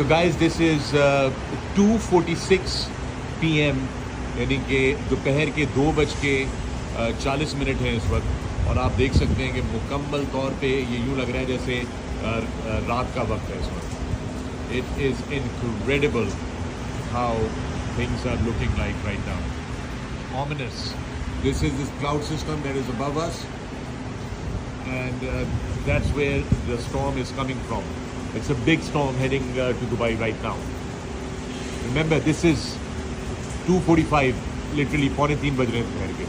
So guys, this is 2:46 PM, यानी कि दोपहर के 2:40 हैं इस वक्त, और आप देख सकते हैं कि मुकम्मल तौर पे ये यूँ लग रहा है जैसे रात का वक्त है इस वक्त. It is incredible how things are looking like right now. Ominous. This is this cloud system that is above us, and that's where the storm is coming from. It's a big storm heading to Dubai right now. Remember, this is 2:45, literally 2:45 बज रहे हैं दोपहर के.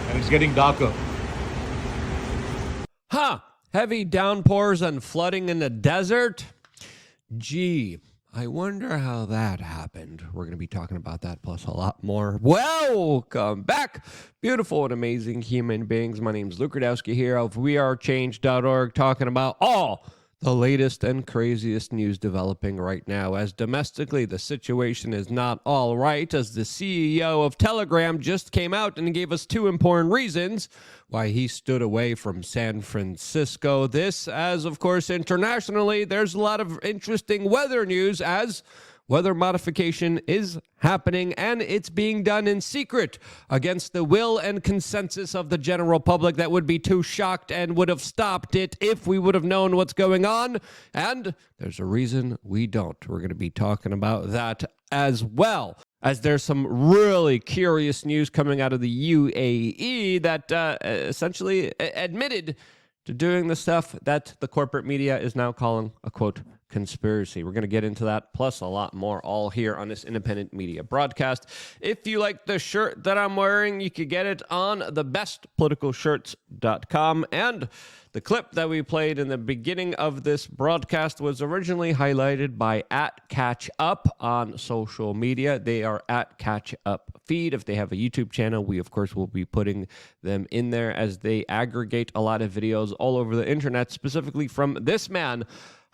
And it's getting darker. Heavy downpours and flooding in the desert? Gee, I wonder how that happened. We're going to be talking about that plus a lot more. Welcome back, beautiful and amazing human beings. My name's Luke Radowski here of wearechange.org, talking about all the latest and craziest news developing right now. As domestically, the situation is not all right, as the CEO of Telegram just came out and gave us two important reasons why he stood away from San Francisco. This, as of course, internationally, there's a lot of interesting weather news, as weather modification is happening, and it's being done in secret against the will and consensus of the general public that would be too shocked and would have stopped it if we would have known what's going on. And there's a reason we don't. We're going to be talking about that as well, as there's some really curious news coming out of the UAE that essentially admitted to doing the stuff that the corporate media is now calling a, quote, conspiracy. We're going to get into that, plus a lot more, all here on this independent media broadcast. If you like the shirt that I'm wearing, you can get it on thebestpoliticalshirts.com. And the clip that we played in the beginning of this broadcast was originally highlighted by @CatchUp on social media. They are @CatchUp feed. If they have a YouTube channel, we, of course, will be putting them in there, as they aggregate a lot of videos all over the internet, specifically from this man,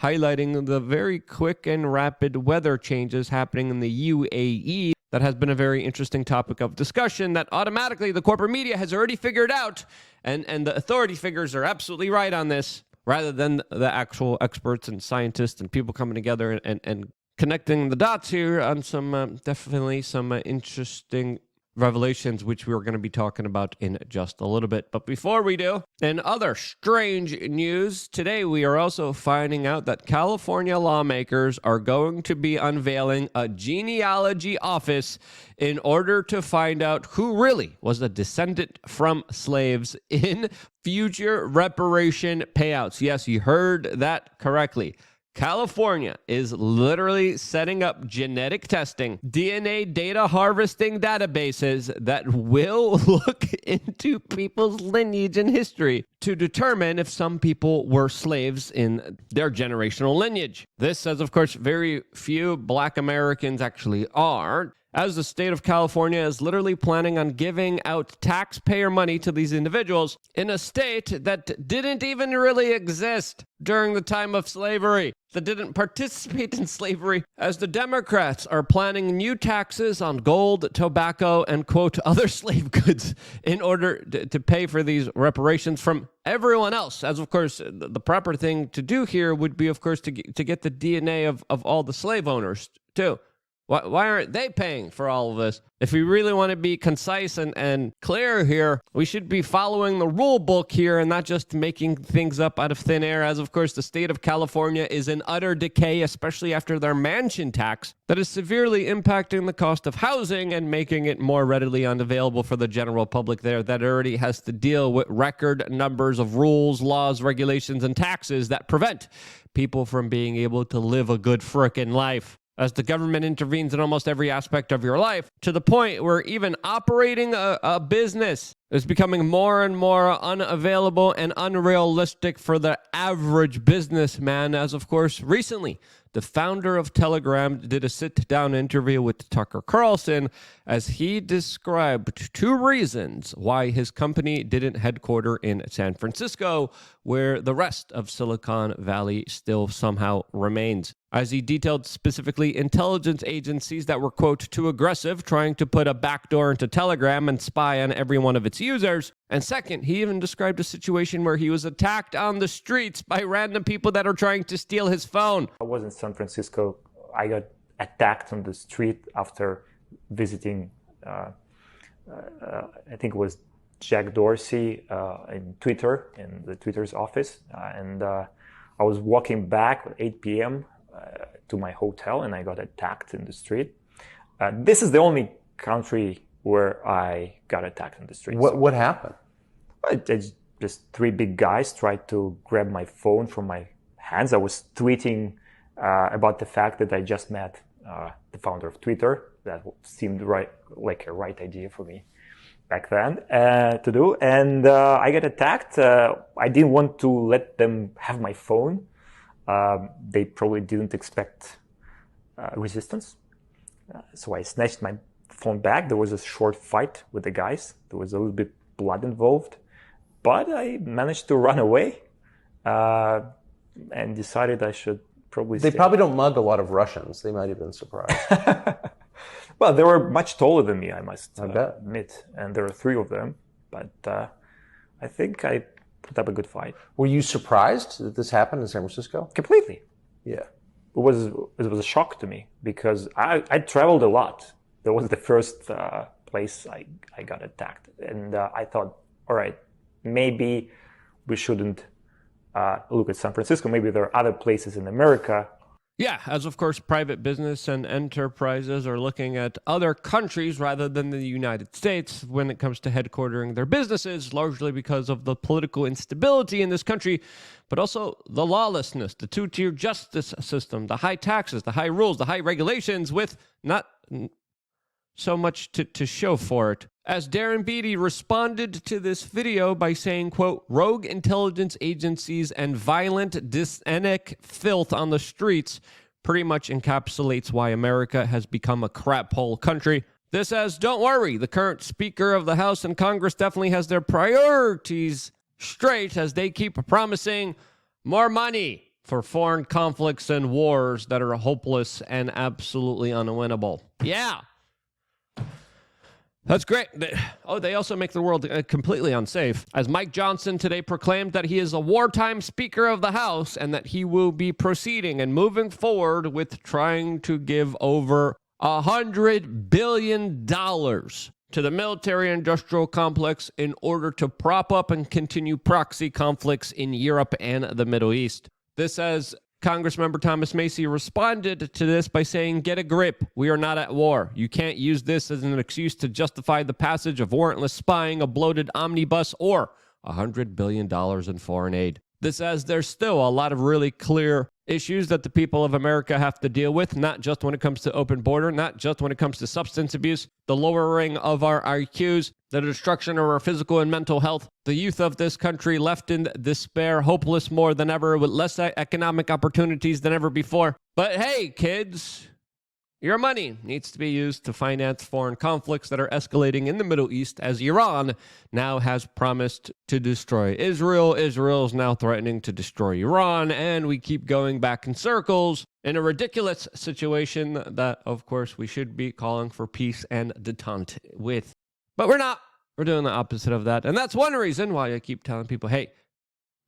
highlighting the very quick and rapid weather changes happening in the UAE. That has been a very interesting topic of discussion that automatically the corporate media has already figured out, and the authority figures are absolutely right on this, rather than the actual experts and scientists and people coming together and connecting the dots here on some definitely some interesting revelations, which we're going to be talking about in just a little bit. But before we do, in other strange news, today we are also finding out that California lawmakers are going to be unveiling a genealogy office in order to find out who really was a descendant from slaves in future reparation payouts. Yes, you heard that correctly. California is literally setting up genetic testing, DNA data harvesting databases that will look into people's lineage and history to determine if some people were slaves in their generational lineage. This, as of course, very few Black Americans actually are, as the state of California is literally planning on giving out taxpayer money to these individuals in a state that didn't even really exist during the time of slavery, that didn't participate in slavery, as the Democrats are planning new taxes on gold, tobacco, and, quote, other slave goods in order to pay for these reparations from everyone else. As, of course, the proper thing to do here would be, of course, to get the DNA of all the slave owners, too. Why aren't they paying for all of this? If we really want to be concise and clear here, we should be following the rule book here and not just making things up out of thin air, as of course the state of California is in utter decay, especially after their mansion tax that is severely impacting the cost of housing and making it more readily unavailable for the general public there that already has to deal with record numbers of rules, laws, regulations, and taxes that prevent people from being able to live a good frickin' life, as the government intervenes in almost every aspect of your life, to the point where even operating a business is becoming more and more unavailable and unrealistic for the average businessman, as of course recently the founder of Telegram did a sit-down interview with Tucker Carlson, as he described two reasons why his company didn't headquarter in San Francisco, where the rest of Silicon Valley still somehow remains. As he detailed specifically intelligence agencies that were, quote, too aggressive, trying to put a backdoor into Telegram and spy on every one of its its users. And second, he even described a situation where he was attacked on the streets by random people that are trying to steal his phone. I was in San Francisco. I got attacked on the street after visiting, I think it was Jack Dorsey in Twitter, in the Twitter's office. And I was walking back at 8 p.m. To my hotel, and I got attacked in the street. This is the only country where I got attacked in the street. What happened? Just three big guys tried to grab my phone from my hands. I was tweeting about the fact that I just met the founder of Twitter. That seemed like a right idea for me back then to do. And I got attacked. I didn't want to let them have my phone. They probably didn't expect resistance. So I snatched my phone back. There was a short fight with the guys. There was a little bit blood involved. But I managed to run away and decided I should probably They stay. probably don't mug a lot of Russians. They might have been surprised. Well, they were much taller than me, I must bet. admit. And there were three of them. But I think I put up a good fight. Were you surprised that this happened in San Francisco? Completely. Yeah. It was a shock to me because I traveled a lot. That was the first place I got attacked. And I thought, all right, maybe we shouldn't look at San Francisco. Maybe there are other places in America. Yeah, as of course, private business and enterprises are looking at other countries rather than the United States when it comes to headquartering their businesses, largely because of the political instability in this country, but also the lawlessness, the two-tier justice system, the high taxes, the high rules, the high regulations with not so much to show for it. As Darren Beattie responded to this video by saying, quote, rogue intelligence agencies and violent dysenic filth on the streets pretty much encapsulates why America has become a crap hole country. This says, don't worry, the current Speaker of the House and Congress definitely has their priorities straight as they keep promising more money for foreign conflicts and wars that are hopeless and absolutely unwinnable. Yeah. That's great. They also make the world completely unsafe. As Mike Johnson today proclaimed that he is a wartime Speaker of the House and that he will be proceeding and moving forward with trying to give over $100 billion to the military-industrial complex in order to prop up and continue proxy conflicts in Europe and the Middle East. This says Congressmember Thomas Macy responded to this by saying, get a grip. We are not at war. You can't use this as an excuse to justify the passage of warrantless spying, a bloated omnibus, or $100 billion in foreign aid. This says there's still a lot of really clear issues that the people of America have to deal with, not just when it comes to open border, not just when it comes to substance abuse, the lowering of our IQs, the destruction of our physical and mental health, the youth of this country left in despair, hopeless more than ever, with less economic opportunities than ever before. But hey, kids, your money needs to be used to finance foreign conflicts that are escalating in the Middle East, as Iran now has promised to destroy Israel. Israel is now threatening to destroy Iran, and we keep going back in circles in a ridiculous situation that, of course, we should be calling for peace and detente with. But we're not. We're doing the opposite of that. And that's one reason why I keep telling people, hey,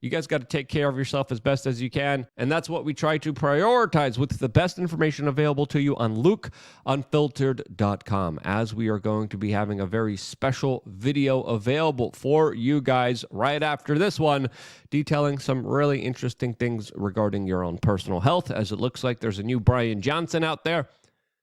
you guys got to take care of yourself as best as you can. And that's what we try to prioritize with the best information available to you on LukeUnfiltered.com, as we are going to be having a very special video available for you guys right after this one, detailing some really interesting things regarding your own personal health, as it looks like there's a new Brian Johnson out there.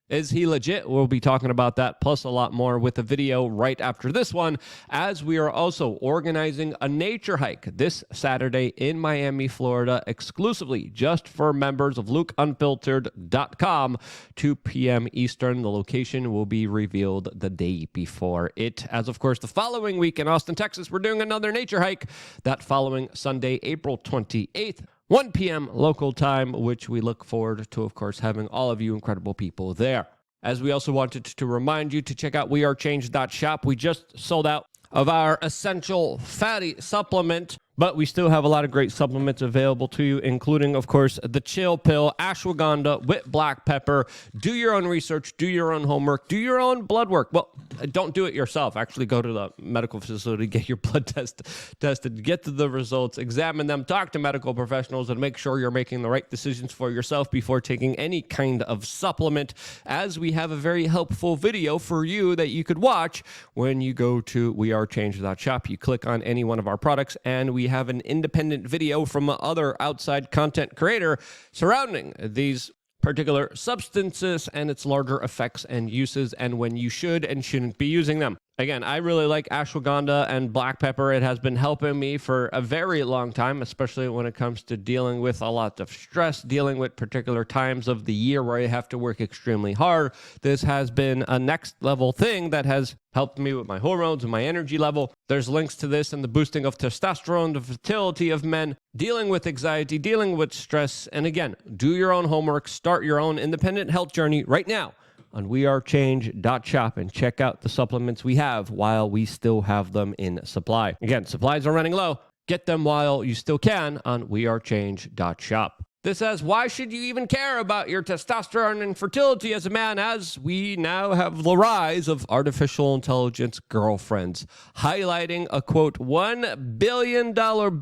Is he legit? We'll be talking about that, plus a lot more with a video right after this one, as we are also organizing a nature hike this Saturday in Miami, Florida, exclusively just for members of LukeUnfiltered.com, 2 p.m. Eastern. The location will be revealed the day before it. As, of course, the following week in Austin, Texas, we're doing another nature hike that following Sunday, April 28th. 1 p.m. local time, which we look forward to, of course, having all of you incredible people there. As we also wanted to remind you to check out wearechange.shop. We just sold out of our essential fatty supplement But we still have a lot of great supplements available to you, including, of course, the chill pill, ashwagandha with black pepper. Do your own research, do your own homework, do your own blood work. Well, don't do it yourself. Actually go to the medical facility, get your blood tested, get to the results, examine them, talk to medical professionals, and make sure you're making the right decisions for yourself before taking any kind of supplement, as we have a very helpful video for you that you could watch when you go to wearechange.shop. You click on any one of our products, and we have an independent video from other outside content creator surrounding these particular substances and its larger effects and uses, and when you should and shouldn't be using them. Again, I really like ashwagandha and black pepper. It has been helping me for a very long time, especially when it comes to dealing with a lot of stress, dealing with particular times of the year where I have to work extremely hard. This has been a next level thing that has helped me with my hormones and my energy level. There's links to this and the boosting of testosterone, the fertility of men, dealing with anxiety, dealing with stress. And again, do your own homework, start your own independent health journey right now on wearechange.shop and check out the supplements we have while we still have them in supply. Again, supplies are running low. Get them while you still can on wearechange.shop. This says, why should you even care about your testosterone and fertility as a man, as we now have the rise of artificial intelligence girlfriends, highlighting a, quote, $1 billion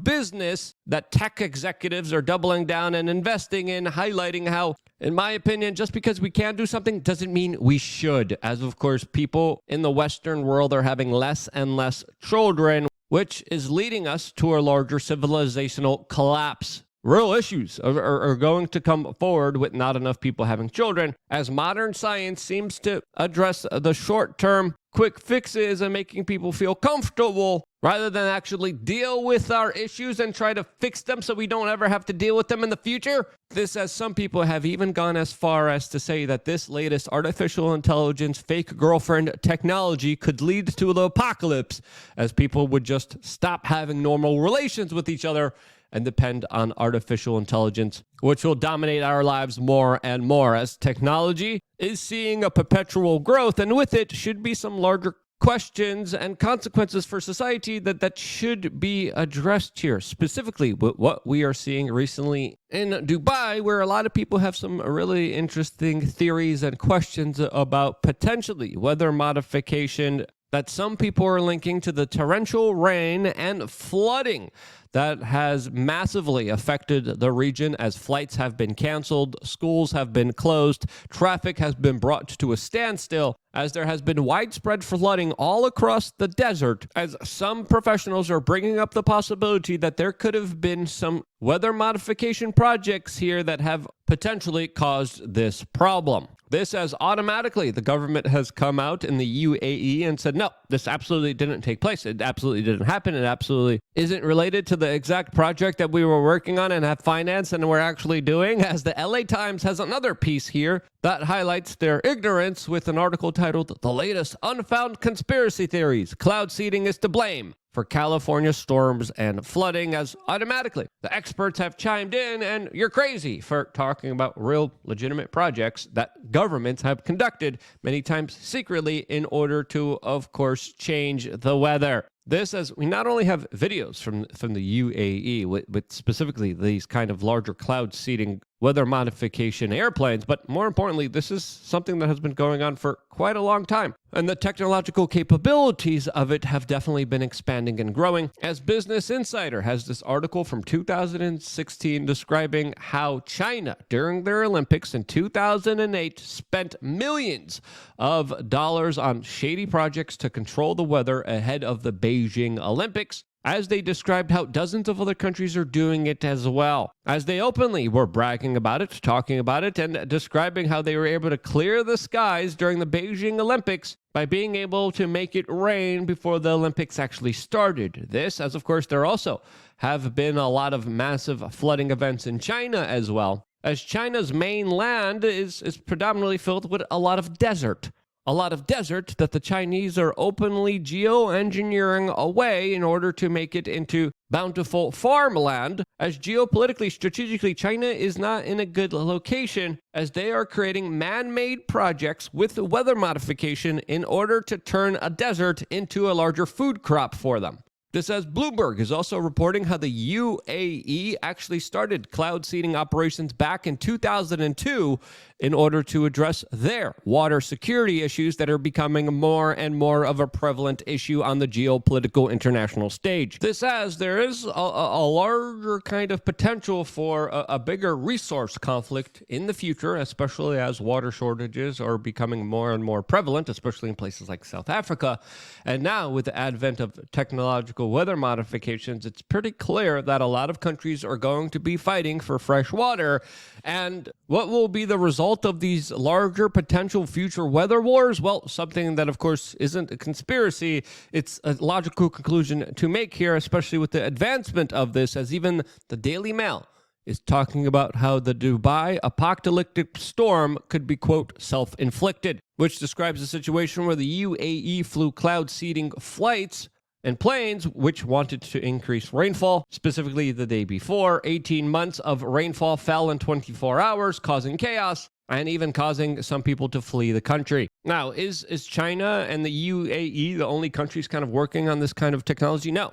business that tech executives are doubling down and investing in, highlighting how, in my opinion, just because we can do something doesn't mean we should, as of course people in the Western world are having less and less children, which is leading us to a larger civilizational collapse. Real issues are going to come forward with not enough people having children, as modern science seems to address the short-term quick fixes and making people feel comfortable rather than actually deal with our issues and try to fix them so we don't ever have to deal with them in the future. This, as some people have even gone as far as to say that this latest artificial intelligence fake girlfriend technology could lead to the apocalypse, as people would just stop having normal relations with each other and depend on artificial intelligence, which will dominate our lives more and more, as technology is seeing a perpetual growth, and with it should be some larger questions and consequences for society that should be addressed here, specifically with what we are seeing recently in Dubai, where a lot of people have some really interesting theories and questions about potentially weather modification that some people are linking to the torrential rain and flooding that has massively affected the region, as flights have been canceled, schools have been closed, traffic has been brought to a standstill, as there has been widespread flooding all across the desert, as some professionals are bringing up the possibility that there could have been some weather modification projects here that have potentially caused this problem. This, as automatically the government has come out in the UAE and said, no, this absolutely didn't take place. It absolutely didn't happen. It absolutely isn't related to the exact project that we were working on and have financed and we're actually doing, as the LA Times has another piece here that highlights their ignorance with an article titled, "The Latest Unfound Conspiracy Theories. Cloud Seeding is to Blame for California Storms and Flooding," as automatically the experts have chimed in and you're crazy for talking about real legitimate projects that governments have conducted, many times secretly, in order to, of course, change the weather. This, as we not only have videos from the UAE with specifically these kind of larger cloud seeding weather modification airplanes, but more importantly, this is something that has been going on for quite a long time. And the technological capabilities of it have definitely been expanding and growing, as Business Insider has this article from 2016 describing how China, during their Olympics in 2008, spent millions of dollars on shady projects to control the weather ahead of the Beijing Olympics, as they described how dozens of other countries are doing it as well, as they openly were bragging about it, talking about it, and describing how they were able to clear the skies during the Beijing Olympics by being able to make it rain before the Olympics actually started. This, as of course there also have been a lot of massive flooding events in China as well, as China's mainland is predominantly filled with a lot of desert. A lot of desert that the Chinese are openly geoengineering away in order to make it into bountiful farmland, as geopolitically, strategically, China is not in a good location, as they are creating man-made projects with weather modification in order to turn a desert into a larger food crop for them. This as Bloomberg is also reporting how the UAE actually started cloud seeding operations back in 2002 in order to address their water security issues that are becoming more and more of a prevalent issue on the geopolitical international stage. This as there is a larger kind of potential for a bigger resource conflict in the future, especially as water shortages are becoming more and more prevalent, especially in places like South Africa. And now with the advent of technological weather modifications, it's pretty clear that a lot of countries are going to be fighting for fresh water. And what will be the result of these larger potential future weather wars? Well, something that, of course, isn't a conspiracy. It's a logical conclusion to make here, especially with the advancement of this, as even the Daily Mail is talking about how the Dubai apocalyptic storm could be, quote, self-inflicted, which describes a situation where the UAE flew cloud seeding flights and planes which wanted to increase rainfall. Specifically the day before, 18 months of rainfall fell in 24 hours, causing chaos and even causing some people to flee the country. Now, is China and the UAE the only countries kind of working on this kind of technology? No.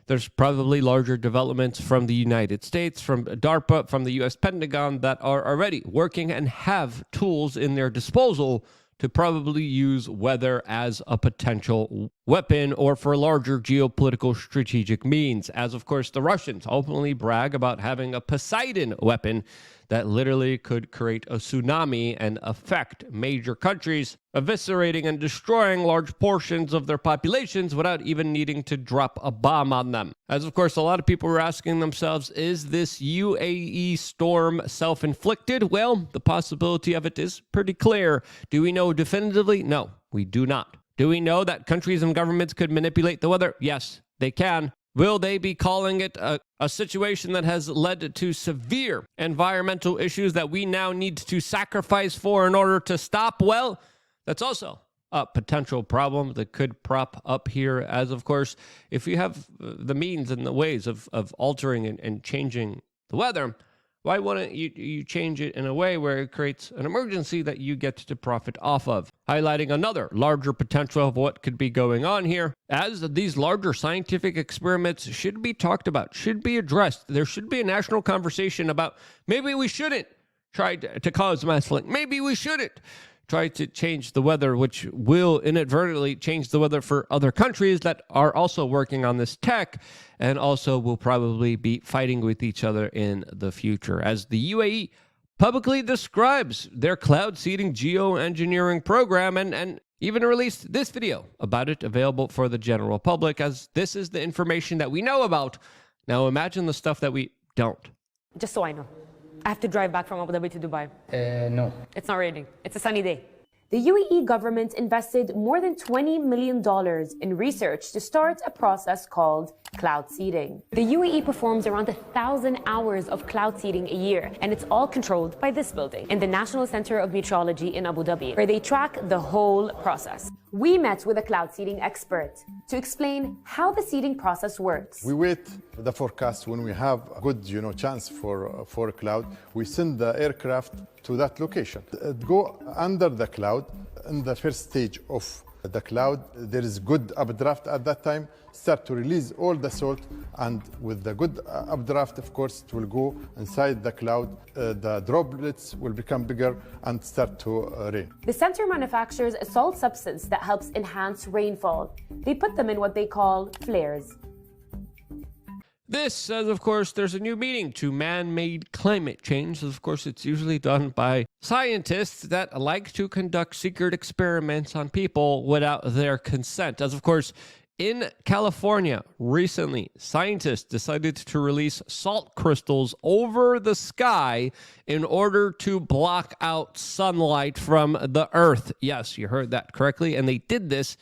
There's probably larger developments from the United States, from DARPA, from the US Pentagon that are already working and have tools in their disposal to probably use weather as a potential weapon or for larger geopolitical strategic means. As, of course, the Russians openly brag about having a Poseidon weapon that literally could create a tsunami and affect major countries, eviscerating and destroying large portions of their populations without even needing to drop a bomb on them. As, of course, a lot of people were asking themselves, is this UAE storm self-inflicted? Well, the possibility of it is pretty clear. Do we know definitively? No, we do not. Do we know that countries and governments could manipulate the weather? Yes, they can. Will they be calling it a situation that has led to severe environmental issues that we now need to sacrifice for in order to stop? Well, that's also a potential problem that could prop up here, as, of course, if you have the means and the ways of altering and changing the weather, why wouldn't you change it in a way where it creates an emergency that you get to profit off of? Highlighting another larger potential of what could be going on here, as these larger scientific experiments should be talked about, should be addressed. There should be a national conversation about maybe we shouldn't try to cause mass flooding. Maybe we shouldn't try to change the weather, which will inadvertently change the weather for other countries that are also working on this tech and also will probably be fighting with each other in the future. As the UAE publicly describes their cloud seeding geoengineering program and even released this video about it, available for the general public, as this is the information that we know about. Now imagine the stuff that we don't. Just so I know, I have to drive back from Abu Dhabi to Dubai. No. It's not raining. It's a sunny day. The UAE government invested more than $20 million in research to start a process called cloud seeding. The UAE performs around 1,000 hours of cloud seeding a year, and it's all controlled by this building in the National Center of Meteorology in Abu Dhabi, where they track the whole process. We met with a cloud seeding expert to explain how the seeding process works. We wait the forecast. When we have a good, chance for a cloud, we send the aircraft to that location. It go under the cloud. In the first stage of the cloud, there is good updraft at that time, start to release all the salt, and with the good updraft, of course, it will go inside the cloud. The droplets will become bigger and start to rain. The center manufactures a salt substance that helps enhance rainfall. They put them in what they call flares. This says, of course, there's a new meaning to man-made climate change. Of course, it's usually done by scientists that like to conduct secret experiments on people without their consent. As, of course, in California, recently, scientists decided to release salt crystals over the sky in order to block out sunlight from the Earth. Yes, you heard that correctly. And they did this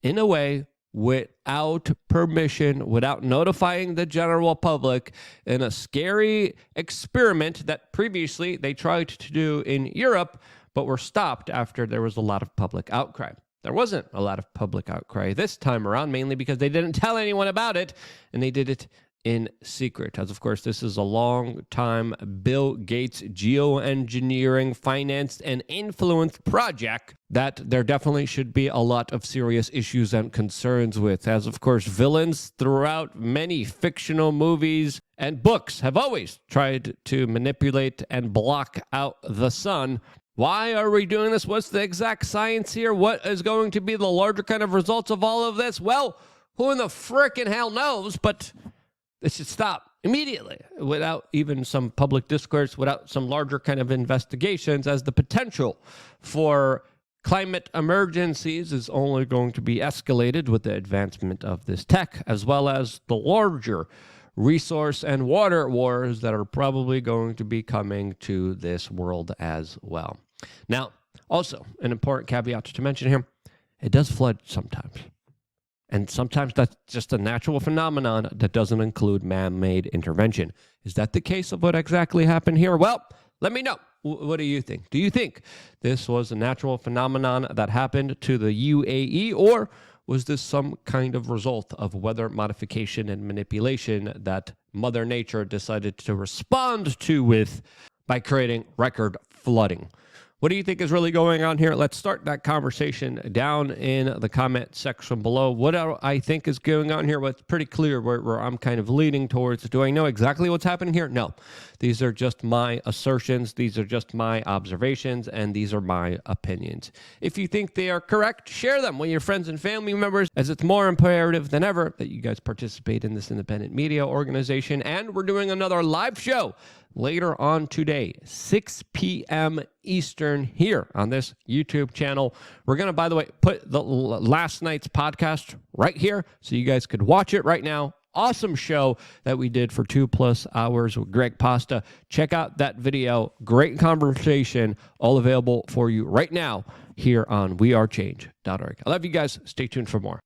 in a way without permission, without notifying the general public, in a scary experiment that previously they tried to do in Europe, but were stopped after there was a lot of public outcry. There wasn't a lot of public outcry this time around, mainly because they didn't tell anyone about it, and they did it in secret, as of course this is a long-time Bill Gates geoengineering financed and influenced project that there definitely should be a lot of serious issues and concerns with, as of course villains throughout many fictional movies and books have always tried to manipulate and block out the sun. Why are we doing this? What's the exact science here? What is going to be the larger kind of results of all of this? Well, who in the frickin' hell knows, but it should stop immediately without even some public discourse, without some larger kind of investigations, as the potential for climate emergencies is only going to be escalated with the advancement of this tech, as well as the larger resource and water wars that are probably going to be coming to this world as well. Now, also, an important caveat to mention here, it does flood sometimes. And sometimes that's just a natural phenomenon that doesn't include man-made intervention. Is that the case of what exactly happened here? Well, let me know. What do you think? Do you think this was a natural phenomenon that happened to the UAE, or was this some kind of result of weather modification and manipulation that Mother Nature decided to respond to with by creating record flooding? What do you think is really going on here? Let's start that conversation down in the comment section below. What I think is going on here, what's pretty clear where I'm kind of leaning towards. Do I know exactly what's happening here? No. These are just my assertions. These are just my observations, and these are my opinions. If you think they are correct, share them with your friends and family members, as it's more imperative than ever that you guys participate in this independent media organization. And we're doing another live show later on today, 6 p.m. Eastern, here on this YouTube channel. We're going to, by the way, put the last night's podcast right here so you guys could watch it right now. Awesome show that we did for 2+ hours with Greg Pasta. Check out that video. Great conversation, all available for you right now here on wearechange.org. I love you guys. Stay tuned for more.